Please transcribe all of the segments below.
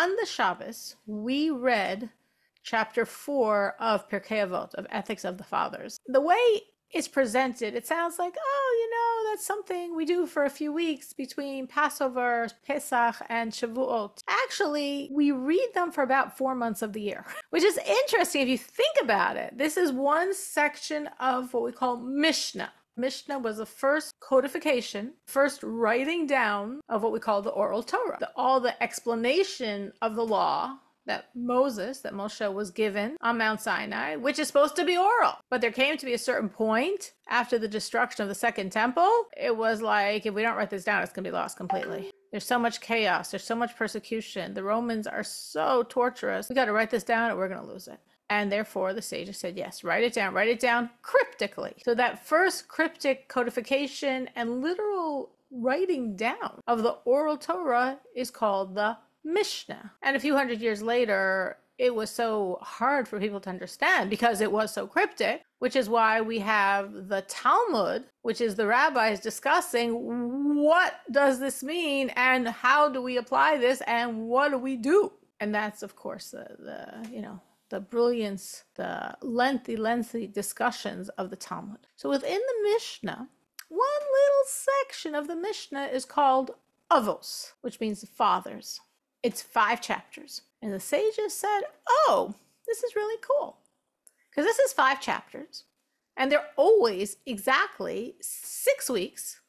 on the Shabbos, we read chapter 4 of Pirkei Avot, of Ethics of the Fathers. The way it's presented, it sounds like, oh, that's something we do for a few weeks between Passover, Pesach, and Shavuot. Actually, we read them for about 4 months of the year, which is interesting if you think about it. This is one section of what we call Mishnah. Mishnah was the first codification, first writing down of what we call the oral Torah. All the explanation of the law that Moshe was given on Mount Sinai, which is supposed to be oral. But there came to be a certain point after the destruction of the Second Temple. It was like, if we don't write this down, it's going to be lost completely. There's so much chaos. There's so much persecution. The Romans are so torturous. We got to write this down or we're going to lose it. And therefore, the sages said, yes, write it down cryptically. So that first cryptic codification and literal writing down of the oral Torah is called the Mishnah. And a few hundred years later, it was so hard for people to understand because it was so cryptic, which is why we have the Talmud, which is the rabbis discussing what does this mean and how do we apply this and what do we do? And that's, of course, the brilliance, the lengthy discussions of the Talmud. So within the Mishnah, one little section of the Mishnah is called Avos, which means fathers. It's 5 chapters. And the sages said, oh, this is really cool. Because this is 5 chapters. And they're always exactly 6 weeks,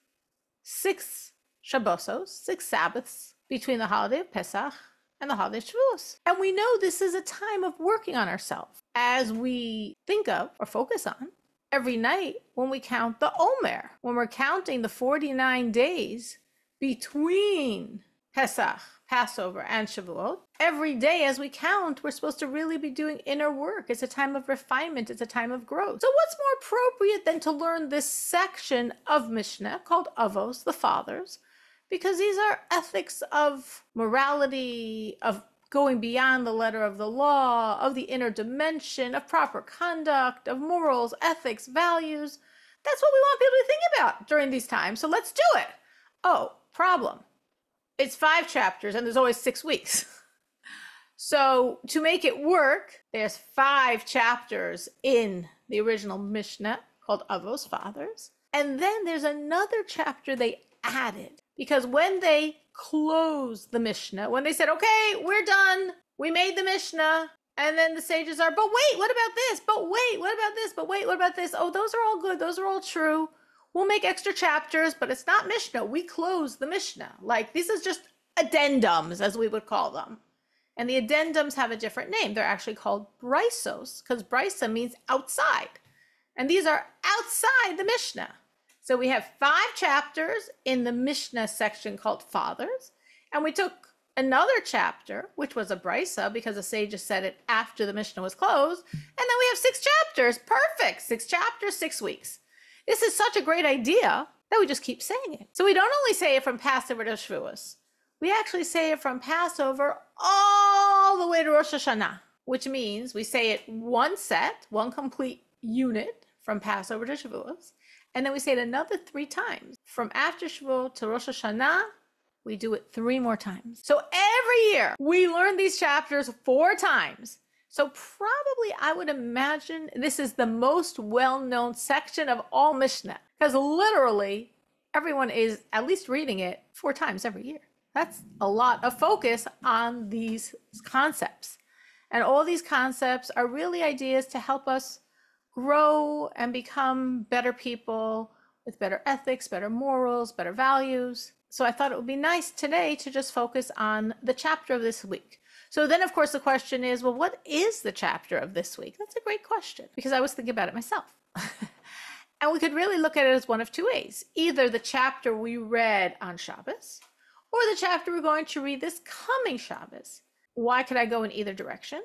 6 Shabbosos, 6 Sabbaths between the holiday of Pesach and the holiday of Shavuos. And we know this is a time of working on ourselves as we think of or focus on every night when we count the Omer, when we're counting the 49 days between Pesach, Passover, and Shavuot. Every day as we count, we're supposed to really be doing inner work. It's a time of refinement. It's a time of growth. So what's more appropriate than to learn this section of Mishnah called Avos, the fathers, because these are ethics of morality, of going beyond the letter of the law, of the inner dimension, of proper conduct, of morals, ethics, values. That's what we want people to think about during these times. So let's do it. Oh, problem. It's 5 chapters and there's always 6 weeks. So to make it work, there's 5 chapters in the original Mishnah called Avos, fathers. And then there's another chapter they added. Because when they closed the Mishnah, when they said, okay, we're done, we made the Mishnah, and then the sages are, but wait, what about this? But wait, what about this? But wait, what about this? Oh, those are all good. Those are all true. We'll make extra chapters, but it's not Mishnah. We close the Mishnah. Like, this is just addendums, as we would call them. And the addendums have a different name. They're actually called brisos, because brisa means outside. And these are outside the Mishnah. So we have 5 chapters in the Mishnah section called Fathers. And we took another chapter, which was a brisa, because the sages said it after the Mishnah was closed. And then we have 6 chapters. Perfect. 6 chapters, 6 weeks. This is such a great idea that we just keep saying it. So we don't only say it from Passover to Shavuos. We actually say it from Passover all the way to Rosh Hashanah, which means we say it one set, one complete unit from Passover to Shavuos. And then we say it another 3 times. From after Shavuot to Rosh Hashanah, we do it 3 more times. So every year we learn these chapters 4 times. So probably I would imagine this is the most well-known section of all Mishnah, because literally everyone is at least reading it 4 times every year. That's a lot of focus on these concepts. And all these concepts are really ideas to help us grow and become better people with better ethics, better morals, better values. So I thought it would be nice today to just focus on the chapter of this week. So then, of course, the question is, well, what is the chapter of this week? That's a great question, because I was thinking about it myself. And we could really look at it as one of 2 ways. Either the chapter we read on Shabbos, or the chapter we're going to read this coming Shabbos. Why could I go in either direction?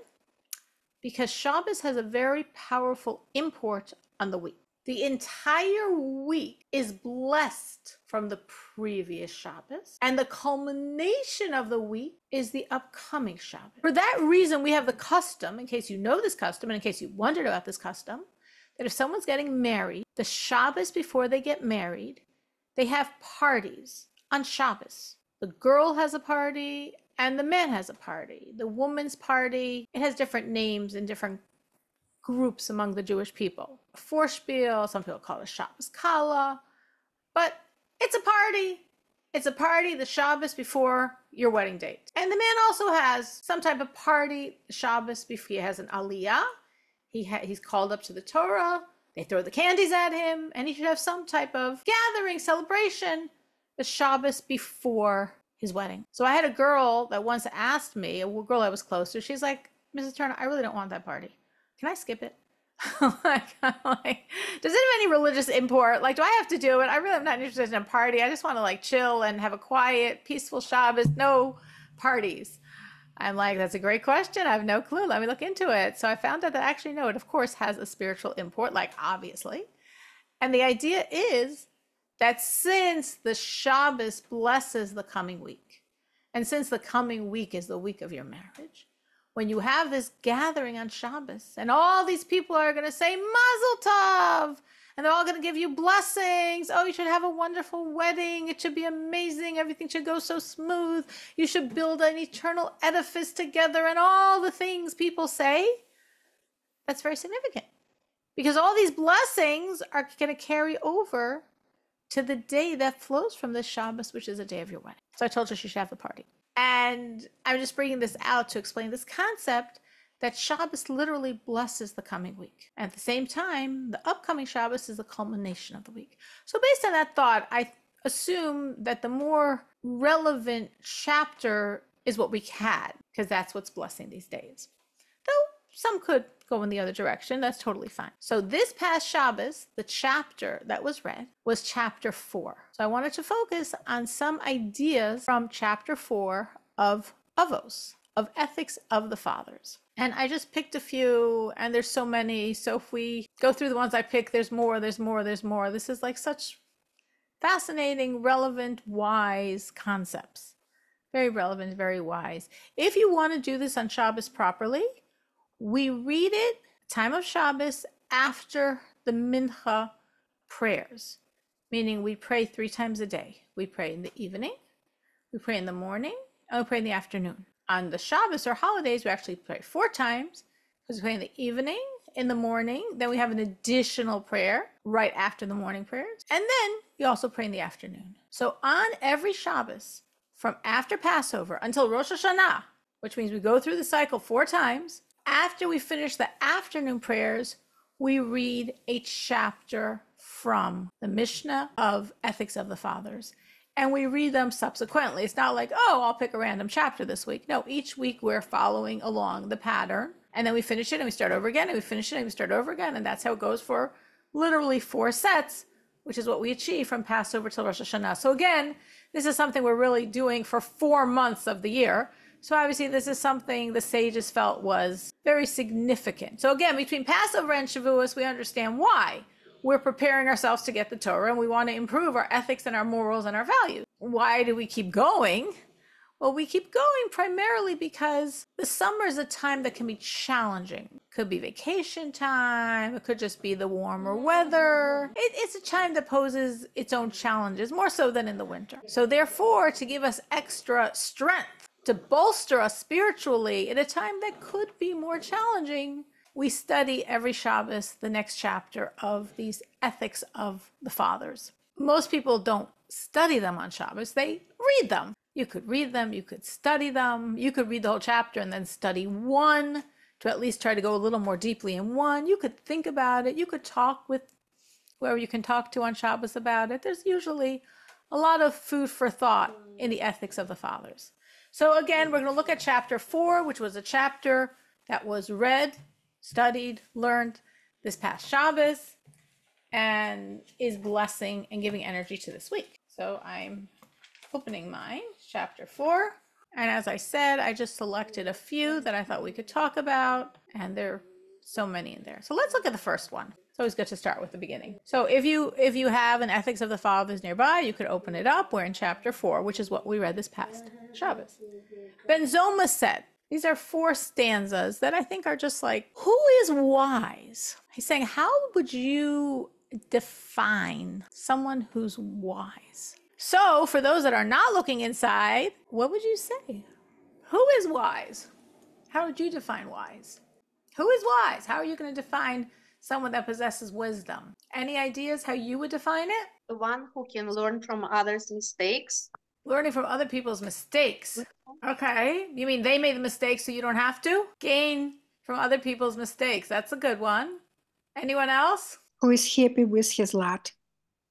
Because Shabbos has a very powerful import on the week. The entire week is blessed from the previous Shabbos, and the culmination of the week is the upcoming Shabbos. For that reason, we have the custom, in case you know this custom, and in case you wondered about this custom, that if someone's getting married, the Shabbos before they get married, they have parties on Shabbos. The girl has a party, and the man has a party. The woman's party, it has different names in different groups among the Jewish people. Vorspiel, some people call it Shabbos Kala, but it's a party. It's a party the Shabbos before your wedding date. And the man also has some type of party Shabbos before he has an aliyah. He's called up to the Torah. They throw the candies at him, and he should have some type of gathering, celebration, the Shabbos before his wedding. So I had a girl that once asked me, a girl I was close to, she's like, Mrs. Turner, I really don't want that party. Can I skip it? I'm like, does it have any religious import? Like, do I have to do it? I really am not interested in a party. I just want to like chill and have a quiet, peaceful Shabbos, no parties. I'm like, that's a great question. I have no clue. Let me look into it. So I found out that actually, no, it of course has a spiritual import, like obviously. And the idea is that since the Shabbos blesses the coming week, and since the coming week is the week of your marriage, when you have this gathering on Shabbos, and all these people are going to say Mazel Tov, and they're all going to give you blessings. Oh, you should have a wonderful wedding. It should be amazing. Everything should go so smooth. You should build an eternal edifice together, and all the things people say. That's very significant, because all these blessings are going to carry over to the day that flows from this Shabbos, which is the day of your wedding. So I told her she should have the party. And I'm just bringing this out to explain this concept that Shabbos literally blesses the coming week. And at the same time, the upcoming Shabbos is the culmination of the week. So based on that thought, I assume that the more relevant chapter is what we had, because that's what's blessing these days. Though some could go in the other direction, that's totally fine. So this past Shabbos, the chapter that was read was chapter 4. So I wanted to focus on some ideas from chapter 4 of Avos, of Ethics of the Fathers. And I just picked a few, and there's so many. So if we go through the ones I picked, there's more. This is like such fascinating, relevant, wise concepts. Very relevant, very wise. If you want to do this on Shabbos properly, we read it time of Shabbos after the Mincha prayers, meaning we pray 3 times a day. We pray in the evening, we pray in the morning, and we pray in the afternoon. On the Shabbos or holidays, we actually pray 4 times, because we pray in the evening, in the morning, then we have an additional prayer right after the morning prayers, and then we also pray in the afternoon. So on every Shabbos, from after Passover until Rosh Hashanah, which means we go through the cycle 4 times, after we finish the afternoon prayers, we read a chapter from the Mishnah of Ethics of the Fathers. And we read them subsequently. It's not like, oh, I'll pick a random chapter this week. No, each week we're following along the pattern. And then we finish it and we start over again, and we finish it and we start over again. And that's how it goes for literally 4 sets, which is what we achieve from Passover till Rosh Hashanah. So again, this is something we're really doing for 4 months of the year. So obviously this is something the sages felt was very significant. So again, between Passover and Shavuos, we understand why. We're preparing ourselves to get the Torah, and we want to improve our ethics and our morals and our values. Why do we keep going? Well, we keep going primarily because the summer is a time that can be challenging. It could be vacation time. It could just be the warmer weather. It's a time that poses its own challenges, more so than in the winter. So therefore, to give us extra strength, to bolster us spiritually in a time that could be more challenging, we study every Shabbos the next chapter of these Ethics of the Fathers. Most people don't study them on Shabbos. They read them. You could read them. You could study them. You could read the whole chapter and then study one to at least try to go a little more deeply in one. You could think about it. You could talk with whoever you can talk to on Shabbos about it. There's usually a lot of food for thought in the Ethics of the Fathers. So again, we're going to look at chapter 4, which was a chapter that was read, studied, learned this past Shabbos, and is blessing and giving energy to this week. So I'm opening mine, chapter 4. And as I said, I just selected a few that I thought we could talk about, and there are so many in there. So let's look at the first one. It's always good to start with the beginning. So if you have an Ethics of the Fathers nearby, you could open it up. We're in chapter 4, which is what we read this past Shabbos. Ben Zoma said, these are 4 stanzas that I think are just like, who is wise? He's saying, how would you define someone who's wise? So for those that are not looking inside, what would you say? Who is wise? How would you define wise? Who is wise? How are you going to define someone that possesses wisdom? Any ideas how you would define it? The one who can learn from others' mistakes. Learning from other people's mistakes. Okay. You mean they made the mistake so you don't have to? Gain from other people's mistakes. That's a good one. Anyone else? Who is happy with his lot?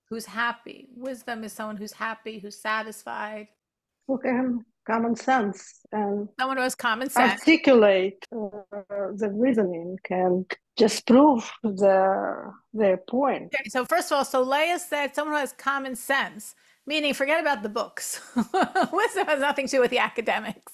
Who's happy? Wisdom is someone who's happy, who's satisfied. Who have common sense and Someone who has common sense. articulate the reasoning and just prove their point. Okay, so first of all, so Leah said someone who has common sense, meaning forget about the books. Wisdom has nothing to do with the academics.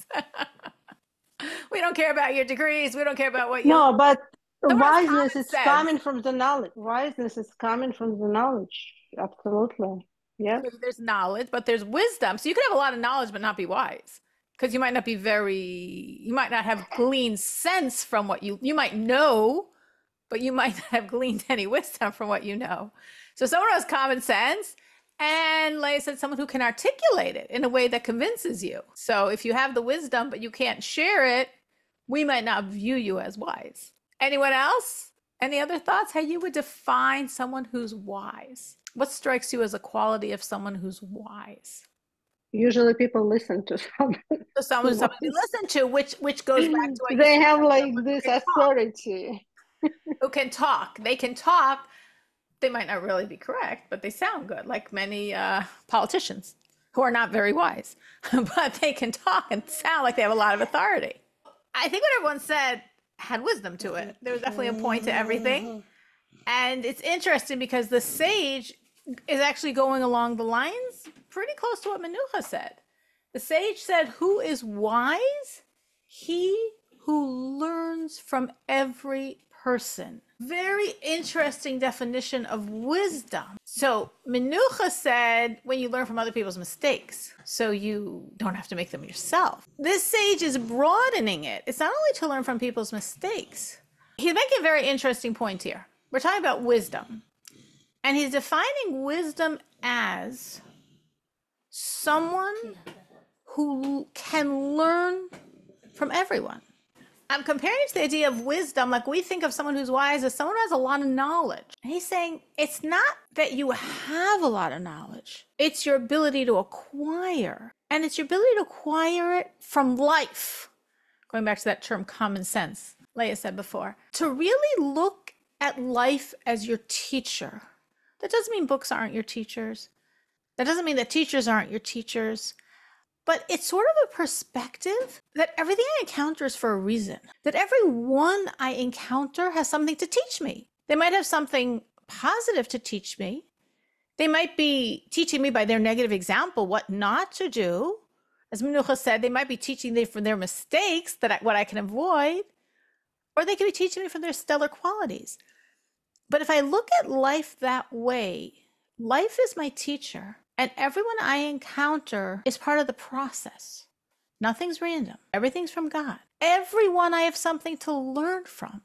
We don't care about your degrees. We don't care about what you... No, but Someone has wiseness common is sense. coming from the knowledge. Wiseness is coming from the knowledge. Absolutely. Yeah. So there's knowledge, but there's wisdom. So you could have a lot of knowledge but not be wise, because you might not be you might not have gleaned sense from what you might know, but you might not have gleaned any wisdom from what you know. So someone who has common sense, and Leah said someone who can articulate it in a way that convinces you. So if you have the wisdom but you can't share it, we might not view you as wise. Anyone else? Any other thoughts how you would define someone who's wise? What strikes you as a quality of someone who's wise? Usually people listen to something. So someone you listen to, which goes back to what they you have said, like someone this who can talk. authority. Who can talk. They can talk. They might not really be correct, but they sound good, like many politicians who are not very wise, but they can talk and sound like they have a lot of authority. I think what everyone said had wisdom to it. There was definitely a point to everything. And it's interesting because the sage is actually going along the lines pretty close to what Menucha said. The sage said, who is wise? He who learns from every person. Very interesting definition of wisdom. So Menucha said, when you learn from other people's mistakes, so you don't have to make them yourself. This sage is broadening it. It's not only to learn from people's mistakes. He's making a very interesting point here. We're talking about wisdom. And he's defining wisdom as someone who can learn from everyone. I'm comparing it to the idea of wisdom, like we think of someone who's wise as someone who has a lot of knowledge. And he's saying it's not that you have a lot of knowledge. It's your ability to acquire. And it's your ability to acquire it from life. Going back to that term, common sense, Leah said before. To really look at life as your teacher. That doesn't mean books aren't your teachers. That doesn't mean that teachers aren't your teachers. But it's sort of a perspective that everything I encounter is for a reason. That everyone I encounter has something to teach me. They might have something positive to teach me. They might be teaching me by their negative example what not to do. As Menucha said, they might be teaching me from their mistakes, what I can avoid. Or they could be teaching me from their stellar qualities. But if I look at life that way, life is my teacher. And everyone I encounter is part of the process. Nothing's random. Everything's from God. Everyone I have something to learn from.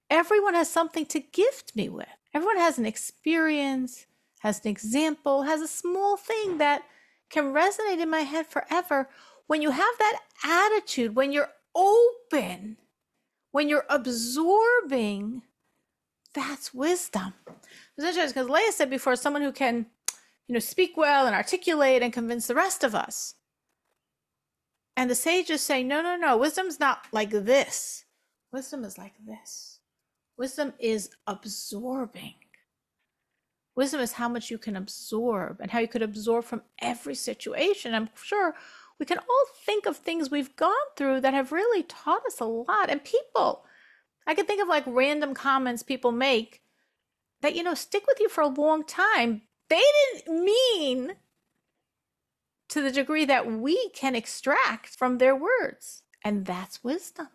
Everyone has something to gift me with. Everyone has an experience, has an example, has a small thing that can resonate in my head forever. When you have that attitude, when you're open, when you're absorbing, that's wisdom. It's interesting because Leah said before, someone who can speak well and articulate and convince the rest of us. And the sages say, no, wisdom's not like this. Wisdom is like this. Wisdom is absorbing. Wisdom is how much you can absorb and how you could absorb from every situation. I'm sure we can all think of things we've gone through that have really taught us a lot. And people, I can think of like random comments people make that, stick with you for a long time. They didn't mean to the degree that we can extract from their words. And that's wisdom,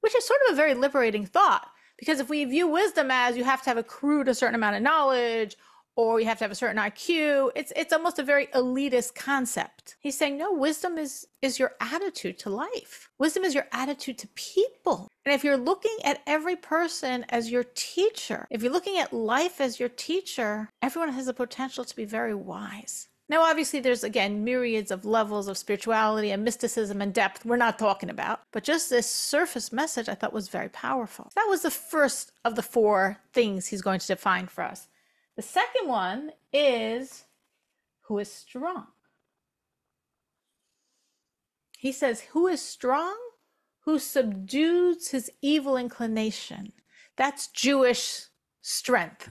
which is sort of a very liberating thought. Because if we view wisdom as you have to have accrued a certain amount of knowledge or you have to have a certain IQ, it's almost a very elitist concept. He's saying, no, wisdom is your attitude to life. Wisdom is your attitude to people. And if you're looking at every person as your teacher, if you're looking at life as your teacher, everyone has the potential to be very wise. Now, obviously, there's, again, myriads of levels of spirituality and mysticism and depth we're not talking about. But just this surface message I thought was very powerful. That was the first of the 4 things he's going to define for us. The second one is who is strong. He says, who is strong? Who subdues his evil inclination. That's Jewish strength.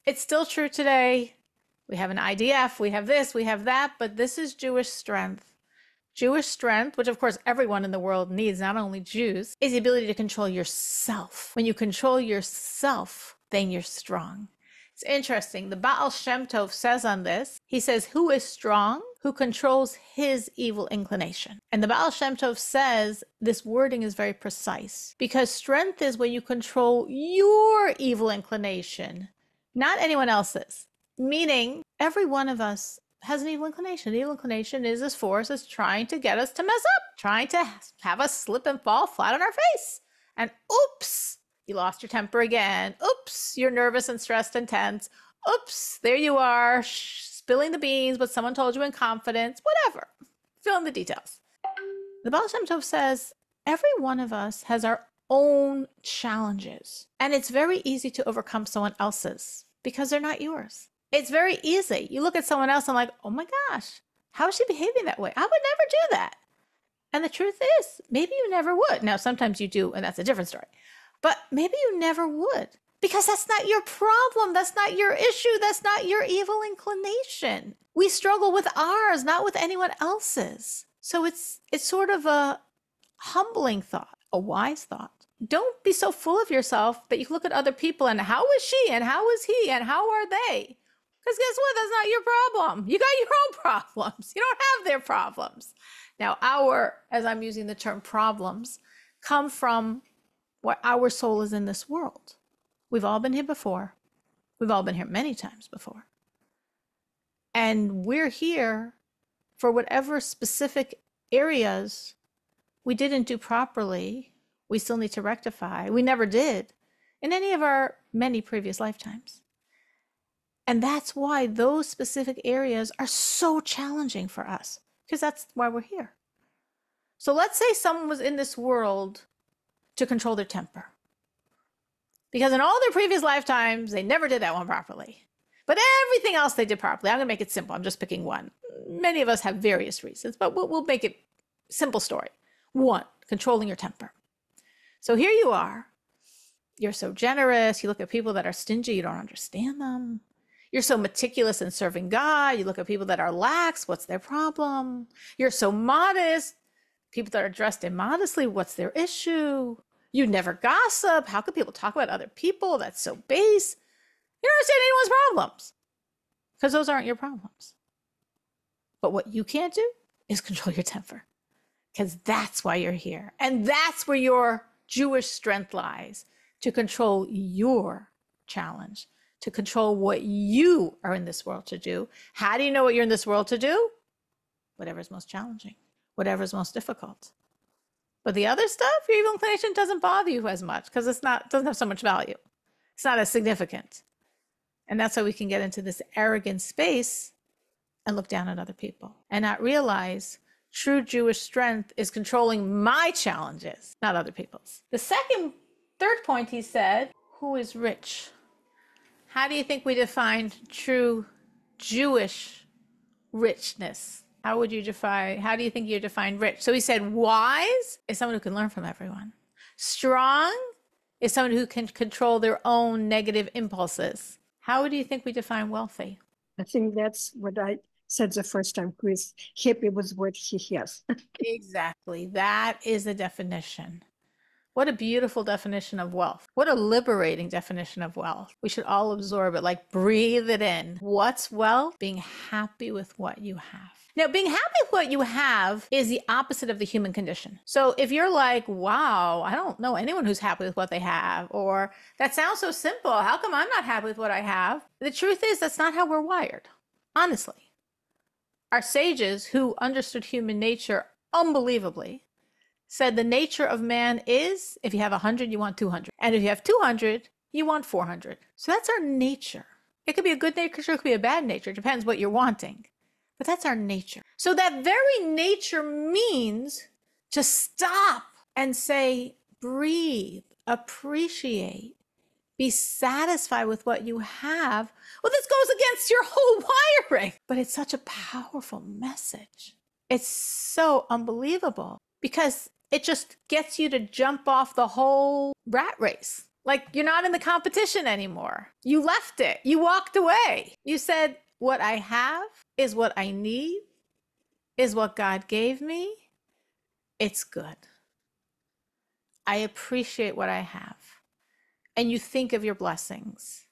It's still true today. We have an IDF, we have this, we have that, but this is Jewish strength. Jewish strength, which of course everyone in the world needs, not only Jews, is the ability to control yourself. When you control yourself, then you're strong. It's interesting. The Baal Shem Tov says on this, he says, who is strong? Who controls his evil inclination. And the Baal Shem Tov says this wording is very precise because strength is when you control your evil inclination, not anyone else's. Meaning every one of us has an evil inclination. The evil inclination is this force that's trying to get us to mess up, trying to have us slip and fall flat on our face. And oops, you lost your temper again. Oops, you're nervous and stressed and tense. Oops, there you are, spilling the beans, but someone told you in confidence, whatever. Fill in the details. The Baal Shem Tov says, every one of us has our own challenges. And it's very easy to overcome someone else's because they're not yours. It's very easy. You look at someone else and like, oh my gosh, how is she behaving that way? I would never do that. And the truth is, maybe you never would. Now, sometimes you do, and that's a different story. But maybe you never would because that's not your problem. That's not your issue. That's not your evil inclination. We struggle with ours, not with anyone else's. So it's sort of a humbling thought, a wise thought. Don't be so full of yourself that you look at other people and how is she and how is he and how are they? Because guess what? That's not your problem. You got your own problems. You don't have their problems. Now, as I'm using the term problems, come from what our soul is in this world. We've all been here before. We've all been here many times before. And we're here for whatever specific areas we didn't do properly, we still need to rectify. We never did in any of our many previous lifetimes. And that's why those specific areas are so challenging for us, because that's why we're here. So let's say someone was in this world to control their temper, because in all their previous lifetimes, they never did that one properly. But everything else they did properly. I'm going to make it simple. I'm just picking one. Many of us have various reasons, but we'll make it simple story. 1, controlling your temper. So here you are. You're so generous. You look at people that are stingy. You don't understand them. You're so meticulous in serving God. You look at people that are lax. What's their problem? You're so modest. People that are dressed immodestly. What's their issue? You never gossip. How can people talk about other people? That's so base. You don't understand anyone's problems because those aren't your problems. But what you can't do is control your temper, because that's why you're here. And that's where your Jewish strength lies, to control your challenge, to control what you are in this world to do. How do you know what you're in this world to do? Whatever's most challenging, whatever's most difficult. But the other stuff, your evil inclination doesn't bother you as much because it doesn't have so much value. It's not as significant. And that's how we can get into this arrogant space and look down at other people and not realize true Jewish strength is controlling my challenges, not other people's. The third point he said, who is rich? How do you think we define true Jewish richness? How do you think you define rich? So he said wise is someone who can learn from everyone. Strong is someone who can control their own negative impulses. How do you think we define wealthy? I think that's what I said the first time, who is happy with what he has. Exactly. That is a definition. What a beautiful definition of wealth. What a liberating definition of wealth. We should all absorb it, like breathe it in. What's wealth? Being happy with what you have. Now, being happy with what you have is the opposite of the human condition. So if you're like, wow, I don't know anyone who's happy with what they have, or that sounds so simple, how come I'm not happy with what I have? The truth is that's not how we're wired, honestly. Our sages, who understood human nature unbelievably, said the nature of man is, if you have 100, you want 200. And if you have 200, you want 400. So that's our nature. It could be a good nature, it could be a bad nature. It depends what you're wanting. But that's our nature. So that very nature means to stop and say, breathe, appreciate, be satisfied with what you have. Well, this goes against your whole wiring, but it's such a powerful message. It's so unbelievable because it just gets you to jump off the whole rat race. Like you're not in the competition anymore. You left it. You walked away. You said, what I have is what I need, is what God gave me. It's good. I appreciate what I have. And you think of your blessings.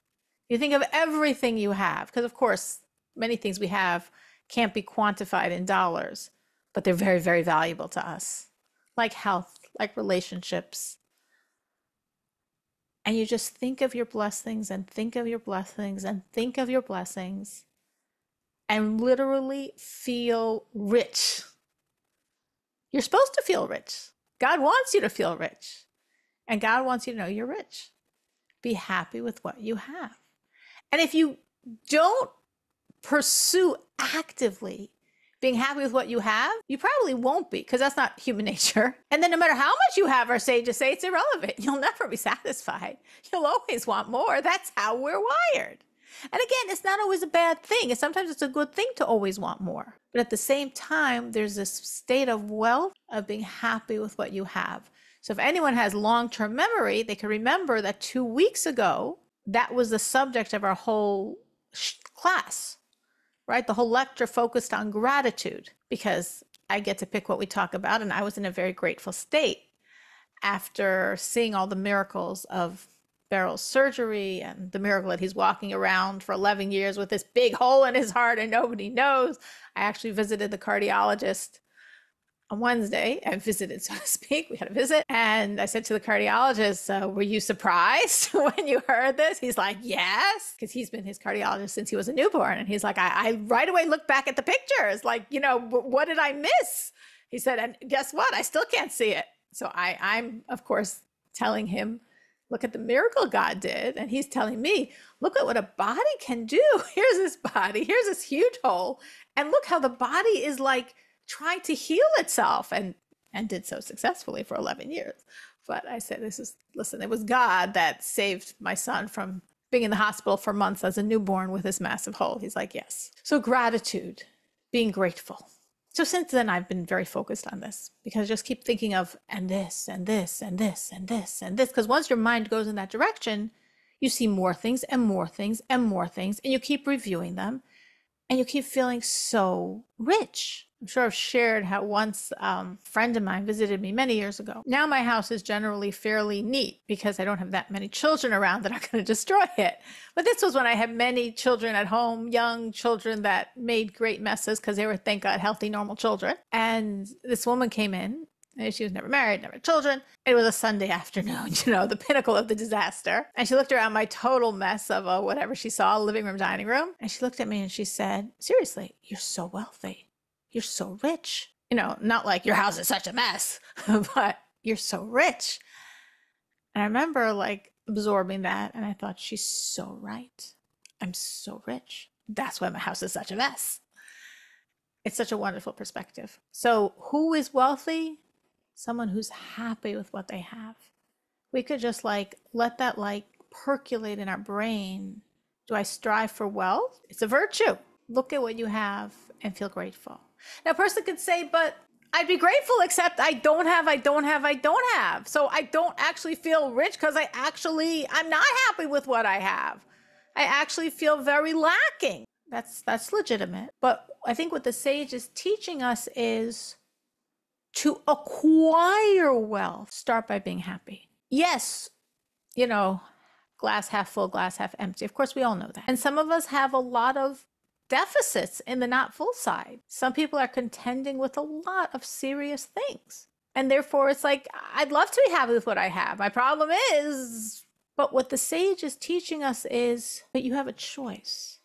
You think of everything you have, because of course, many things we have can't be quantified in dollars, but they're very, very valuable to us, like health, like relationships. And you just think of your blessings and think of your blessings and think of your blessings and literally feel rich. You're supposed to feel rich. God wants you to feel rich. And God wants you to know you're rich. Be happy with what you have. And if you don't pursue actively being happy with what you have, you probably won't be, because that's not human nature. And then no matter how much you have, our sages say, it's irrelevant. You'll never be satisfied. You'll always want more. That's how we're wired. And again, it's not always a bad thing. Sometimes it's a good thing to always want more. But at the same time, there's this state of wealth of being happy with what you have. So if anyone has long-term memory, they can remember that 2 weeks ago, that was the subject of our whole class, right? The whole lecture focused on gratitude, because I get to pick what we talk about. And I was in a very grateful state after seeing all the miracles of Beryl's surgery and the miracle that he's walking around for 11 years with this big hole in his heart and nobody knows. I actually visited the cardiologist on Wednesday. I visited, so to speak. We had a visit. And I said to the cardiologist, were you surprised when you heard this? He's like, yes, because he's been his cardiologist since he was a newborn. And he's like, I right away looked back at the pictures. Like, what did I miss? He said, and guess what? I still can't see it. So I'm, of course, telling him, look at the miracle God did. And he's telling me, look at what a body can do. Here's this body. Here's this huge hole. And look how the body is like trying to heal itself, and did so successfully for 11 years. But I said, listen, it was God that saved my son from being in the hospital for months as a newborn with this massive hole. He's like, yes. So gratitude, being grateful. So since then, I've been very focused on this, because I just keep thinking of, and this, and this, and this, and this, and this. Because once your mind goes in that direction, you see more things and more things and more things, and you keep reviewing them, and you keep feeling so rich. I'm sure I've shared how once a friend of mine visited me many years ago. Now my house is generally fairly neat because I don't have that many children around that are going to destroy it. But this was when I had many children at home, young children that made great messes because they were, thank God, healthy, normal children. And this woman came in. And she was never married, never had children. It was a Sunday afternoon, the pinnacle of the disaster. And she looked around my total mess of whatever she saw, living room, dining room. And she looked at me and she said, seriously, you're so wealthy. You're so rich. Not like your house is such a mess, but you're so rich. And I remember like absorbing that. And I thought, she's so right. I'm so rich. That's why my house is such a mess. It's such a wonderful perspective. So who is wealthy? Someone who's happy with what they have. We could just let that percolate in our brain. Do I strive for wealth? It's a virtue. Look at what you have and feel grateful. Now a person could say, but I'd be grateful, except I don't have. So I don't actually feel rich because I'm not happy with what I have. I actually feel very lacking. That's legitimate. But I think what the sage is teaching us is to acquire wealth, start by being happy. Yes, glass half full, glass half empty. Of course, we all know that. And some of us have a lot of deficits in the not full side. Some people are contending with a lot of serious things. And therefore, it's like, I'd love to be happy with what I have. My problem is, but what the sage is teaching us is that you have a choice.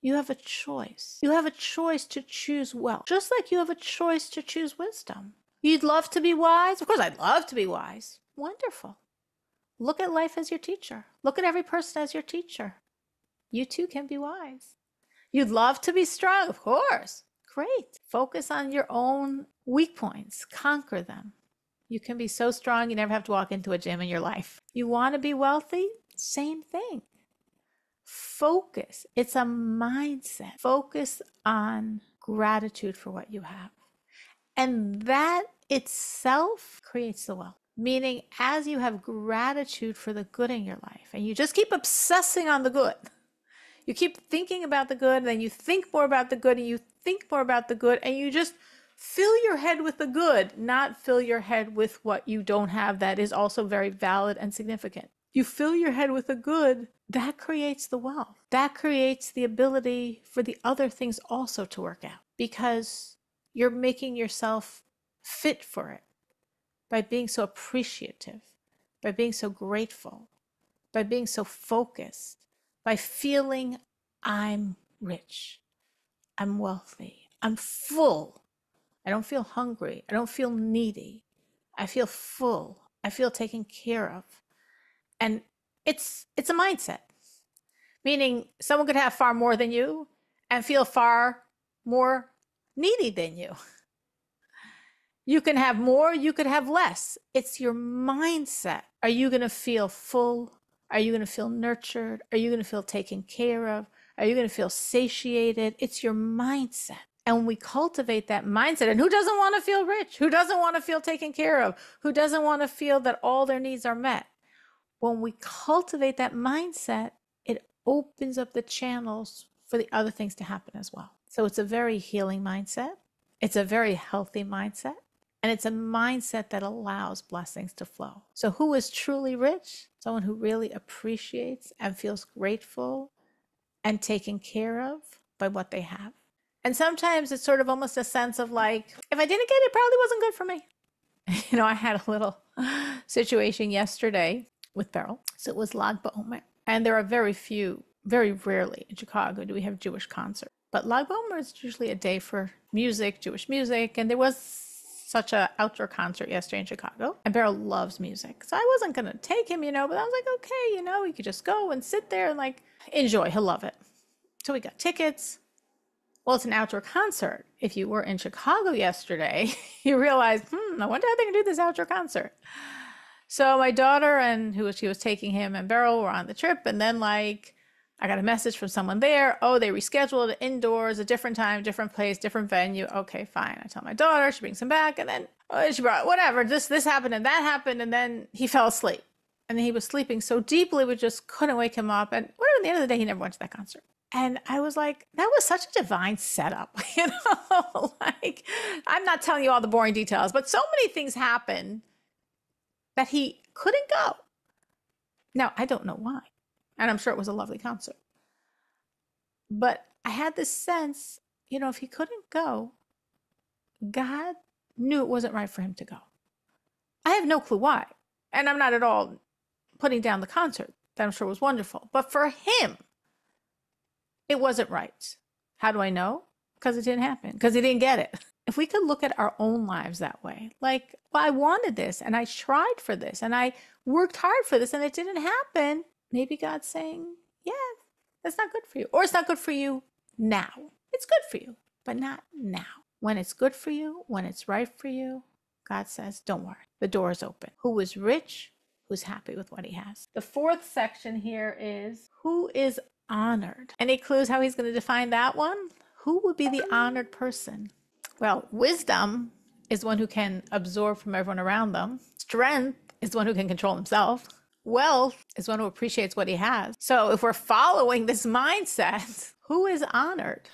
You have a choice. You have a choice to choose wealth, just like you have a choice to choose wisdom. You'd love to be wise? Of course, I'd love to be wise. Wonderful. Look at life as your teacher. Look at every person as your teacher. You too can be wise. You'd love to be strong, of course. Great. Focus on your own weak points, conquer them. You can be so strong, you never have to walk into a gym in your life. You want to be wealthy? Same thing. Focus. It's a mindset. Focus on gratitude for what you have. And that itself creates the wealth. Meaning, as you have gratitude for the good in your life, and you just keep obsessing on the good, you keep thinking about the good, and then you think more about the good, and you think more about the good, and you just fill your head with the good, not fill your head with what you don't have that is also very valid and significant. You fill your head with the good, that creates the wealth. That creates the ability for the other things also to work out, because you're making yourself fit for it by being so appreciative, by being so grateful, by being so focused, by feeling I'm rich, I'm wealthy, I'm full. I don't feel hungry. I don't feel needy. I feel full. I feel taken care of. And it's a mindset, meaning someone could have far more than you and feel far more needy than you. You can have more, you could have less. It's your mindset. Are you going to feel full? Are you going to feel nurtured? Are you going to feel taken care of? Are you going to feel satiated? It's your mindset. And when we cultivate that mindset, and who doesn't want to feel rich? Who doesn't want to feel taken care of? Who doesn't want to feel that all their needs are met? When we cultivate that mindset, it opens up the channels for the other things to happen as well. So it's a very healing mindset. It's a very healthy mindset. And it's a mindset that allows blessings to flow. So who is truly rich? Someone who really appreciates and feels grateful and taken care of by what they have. And sometimes it's sort of almost a sense of like, if I didn't get it, it probably wasn't good for me. I had a little situation yesterday with Beryl. So it was Lag BaOmer. And there are very rarely in Chicago do we have Jewish concerts. But Lag BaOmer is usually a day for music, Jewish music. And there was such an outdoor concert yesterday in Chicago. And Beryl loves music. So I wasn't going to take him, but I was like, okay, we could just go and sit there and like enjoy. He'll love it. So we got tickets. Well, it's an outdoor concert. If you were in Chicago yesterday, you realize, I wonder how they can do this outdoor concert. So my daughter and she was taking him and Beryl were on the trip. And then I got a message from someone there. Oh, they rescheduled it indoors, a different time, different place, different venue. Okay, fine. I tell my daughter, she brings him back. And then she brought whatever, this happened and that happened. And then he fell asleep. And then he was sleeping so deeply, we just couldn't wake him up. And whatever, at the end of the day, he never went to that concert. And I was like, that was such a divine setup, I'm not telling you all the boring details, but so many things happened that he couldn't go. Now, I don't know why. And I'm sure it was a lovely concert. But I had this sense, if he couldn't go, God knew it wasn't right for him to go. I have no clue why. And I'm not at all putting down the concert that I'm sure was wonderful. But for him, it wasn't right. How do I know? Because it didn't happen, because he didn't get it. If we could look at our own lives that way, like, well, I wanted this and I tried for this and I worked hard for this and it didn't happen. Maybe God's saying, yeah, that's not good for you. Or it's not good for you now. It's good for you, but not now. When it's good for you, when it's right for you, God says, don't worry. The door is open. Who is rich? Who's happy with what he has? The fourth section here is who is honored. Any clues how he's going to define that one? Who would be the honored person? Well, wisdom is one who can absorb from everyone around them. Strength is one who can control himself. Wealth is one who appreciates what he has. So if we're following this mindset, who is honored?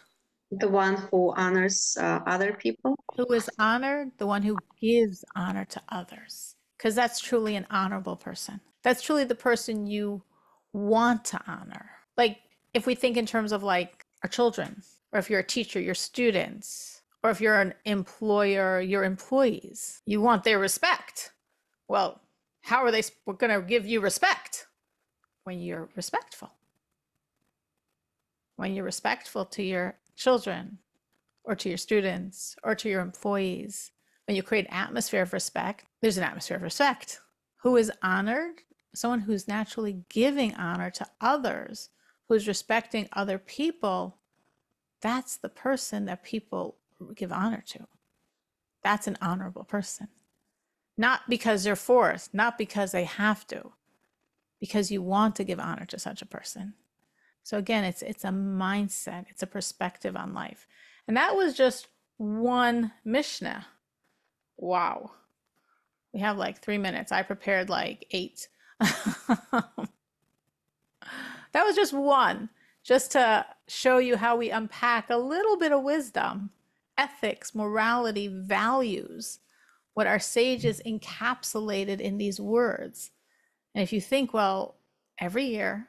The one who honors other people. Who is honored? The one who gives honor to others. Because that's truly an honorable person. That's truly the person you want to honor. Like if we think in terms of like our children, or if you're a teacher, your students, or if you're an employer, your employees, you want their respect. Well, how are they going to give you respect? When you're respectful. When you're respectful to your children, or to your students, or to your employees, when you create an atmosphere of respect, there's an atmosphere of respect. Who is honored? Someone who's naturally giving honor to others, who's respecting other people, that's the person that people give honor to. That's an honorable person. Not because they're forced, not because they have to, because you want to give honor to such a person. So again, it's a mindset, it's a perspective on life. And that was just one Mishnah. Wow. We have like 3 minutes. I prepared like 8. That was just one, just to show you how we unpack a little bit of wisdom, ethics, morality, values, what our sages encapsulated in these words. And if you think, well, every year,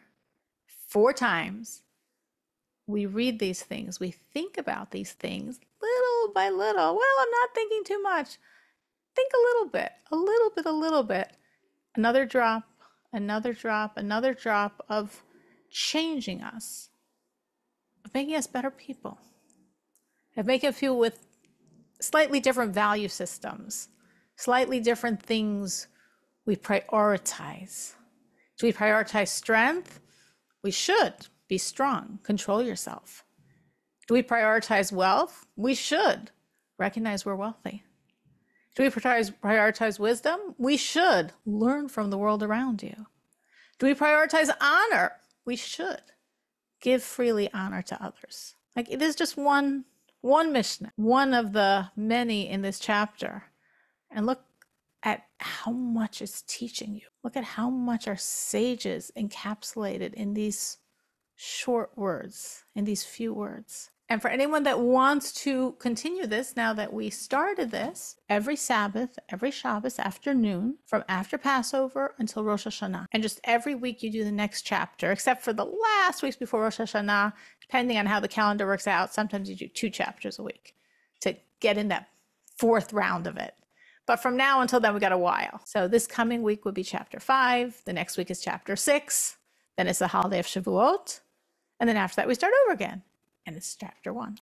4 times, we read these things, we think about these things little by little. Well, I'm not thinking too much. Think a little bit, a little bit, a little bit. Another drop, another drop, another drop of changing us, of making us better people, of making us feel with slightly different value systems, slightly different things we prioritize. Do we prioritize strength? We should be strong, control yourself. Do we prioritize wealth? We should recognize we're wealthy. Do we prioritize wisdom? We should learn from the world around you. Do we prioritize honor? We should give freely honor to others. Like, it is just one Mishnah, one of the many in this chapter. And look at how much it's teaching you. Look at how much our sages encapsulated in these short words, in these few words. And for anyone that wants to continue this, now that we started this, every Sabbath, every Shabbos afternoon, from after Passover until Rosh Hashanah. And just every week you do the next chapter, except for the last weeks before Rosh Hashanah, depending on how the calendar works out. Sometimes you do 2 chapters a week to get in that 4th round of it. But from now until then, we got a while. So this coming week would be chapter 5. The next week is chapter 6. Then it's the holiday of Shavuot. And then after that, we start over again. And it's chapter 1.